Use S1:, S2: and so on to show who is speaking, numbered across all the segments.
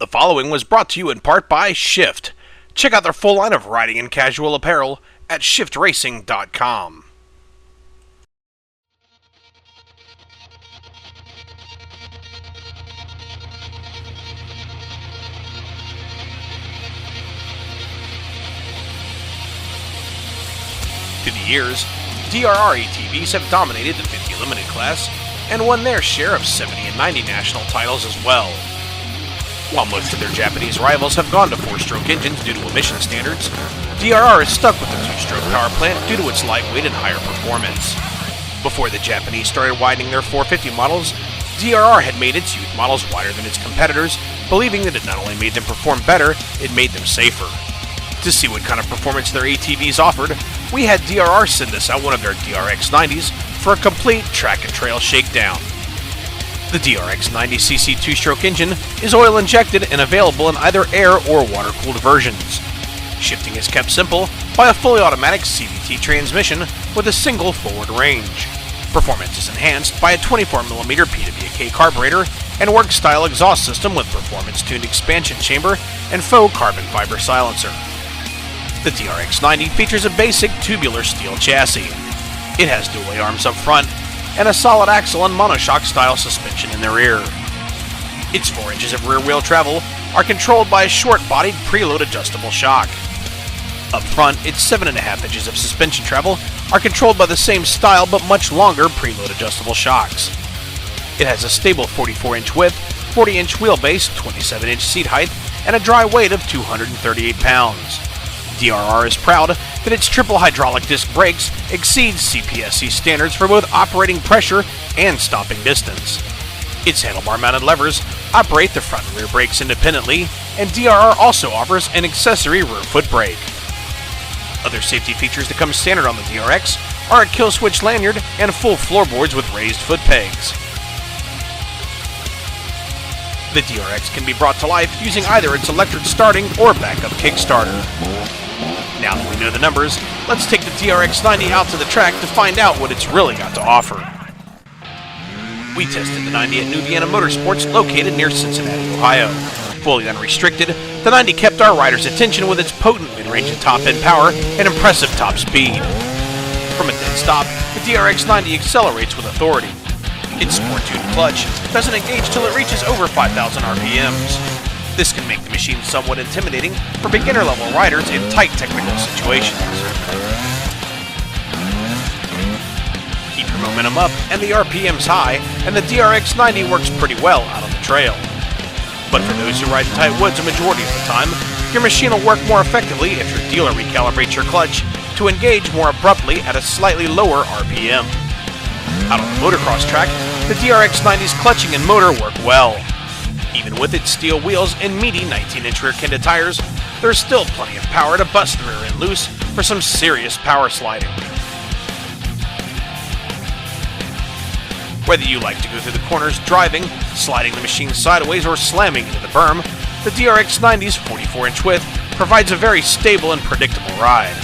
S1: The following was brought to you in part by Shift. Check out their full line of riding and casual apparel at shiftracing.com. Through the years, DRR ATVs have dominated the 50 Limited class and won their share of 70 and 90 national titles as well. While most of their Japanese rivals have gone to 4-stroke engines due to emission standards, DRR is stuck with the 2-stroke power plant due to its lightweight and higher performance. Before the Japanese started widening their 450 models, DRR had made its youth models wider than its competitors, believing that it not only made them perform better, it made them safer. To see what kind of performance their ATVs offered, we had DRR send us out one of their DRX90s for a complete track and trail shakedown. The DRX90cc 2-stroke engine is oil injected and available in either air or water-cooled versions. Shifting is kept simple by a fully automatic CVT transmission with a single forward range. Performance is enhanced by a 24mm PWK carburetor and work-style exhaust system with performance-tuned expansion chamber and faux carbon fiber silencer. The DRX90 features a basic tubular steel chassis. It has dual arms up front and a solid axle and monoshock style suspension in the rear. Its 4 inches of rear wheel travel are controlled by a short-bodied preload adjustable shock. Up front, its 7.5 inches of suspension travel are controlled by the same style but much longer preload adjustable shocks. It has a stable 44-inch width, 40-inch wheelbase, 27-inch seat height, and a dry weight of 238 pounds. DRR is proud that its triple hydraulic disc brakes exceed CPSC standards for both operating pressure and stopping distance. Its handlebar-mounted levers operate the front and rear brakes independently, and DRR also offers an accessory rear foot brake. Other safety features that come standard on the DRX are a kill switch lanyard and full floorboards with raised foot pegs. The DRX can be brought to life using either its electric starting or backup Kickstarter. Now that we know the numbers, let's take the DRX90 out to the track to find out what it's really got to offer. We tested the 90 at New Vienna Motorsports located near Cincinnati, Ohio. Fully unrestricted, the 90 kept our riders' attention with its potent mid-range and top-end power and impressive top speed. From a dead stop, the DRX90 accelerates with authority. Its sport-tuned clutch doesn't engage till it reaches over 5,000 RPMs. This can make the machine somewhat intimidating for beginner-level riders in tight technical situations. Keep your momentum up and the RPMs high, and the DRX90 works pretty well out on the trail. But for those who ride in tight woods a majority of the time, your machine will work more effectively if your dealer recalibrates your clutch to engage more abruptly at a slightly lower RPM. Out on the motocross track, the DRX90's clutching and motor work well. Even with its steel wheels and meaty 19-inch rear Kenda tires, there's still plenty of power to bust the rear end loose for some serious power sliding. Whether you like to go through the corners driving, sliding the machine sideways, or slamming into the berm, the DRX90's 44-inch width provides a very stable and predictable ride.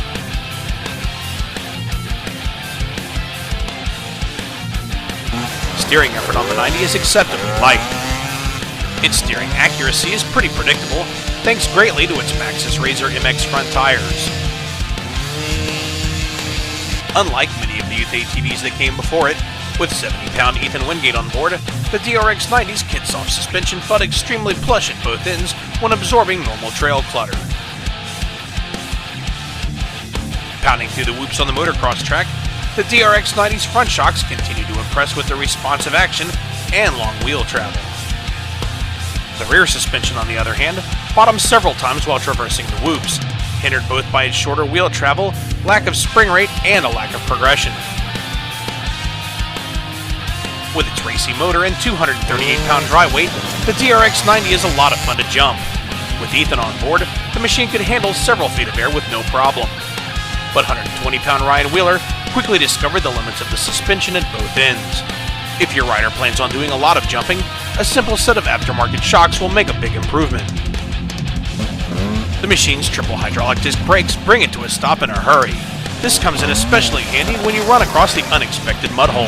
S1: Steering effort on the 90 is acceptably light. Its steering accuracy is pretty predictable, thanks greatly to its Maxxis Razor MX front tires. Unlike many of the youth ATVs that came before it, with 70-pound Ethan Wingate on board, the DRX90's kit-soft suspension felt extremely plush at both ends when absorbing normal trail clutter. Pounding through the whoops on the motocross track, the DRX90's front shocks continue to impress with their responsive action and long wheel travel. The rear suspension, on the other hand, bottomed several times while traversing the whoops, hindered both by its shorter wheel travel, lack of spring rate, and a lack of progression. With its racy motor and 238-pound dry weight, the DRX90 is a lot of fun to jump. With Ethan on board, the machine could handle several feet of air with no problem. But 120-pound Ryan Wheeler quickly discovered the limits of the suspension at both ends. If your rider plans on doing a lot of jumping, a simple set of aftermarket shocks will make a big improvement. The machine's triple hydraulic disc brakes bring it to a stop in a hurry. This comes in especially handy when you run across the unexpected mud hole.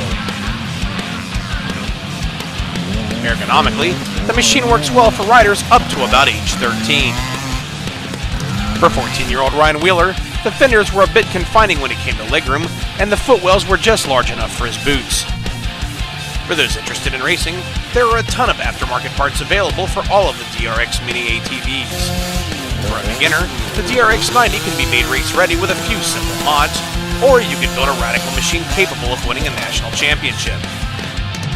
S1: Ergonomically, the machine works well for riders up to about age 13. For 14-year-old Ryan Wheeler, the fenders were a bit confining when it came to legroom, and the footwells were just large enough for his boots. For those interested in racing, there are a ton of aftermarket parts available for all of the DRX Mini ATVs. For a beginner, the DRX90 can be made race-ready with a few simple mods, or you could build a radical machine capable of winning a national championship.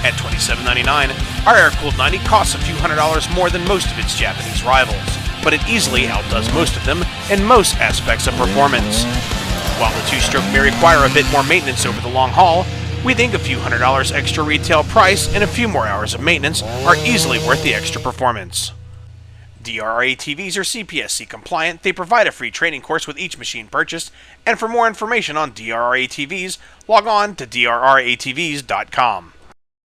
S1: At $27.99, our air-cooled 90 costs a few $100s more than most of its Japanese rivals, but it easily outdoes most of them in most aspects of performance. While the two-stroke may require a bit more maintenance over the long haul, we think a few $100s extra retail price and a few more hours of maintenance are easily worth the extra performance. DRR ATVs are CPSC compliant, they provide a free training course with each machine purchased, and for more information on DRR ATVs, log on to drratvs.com.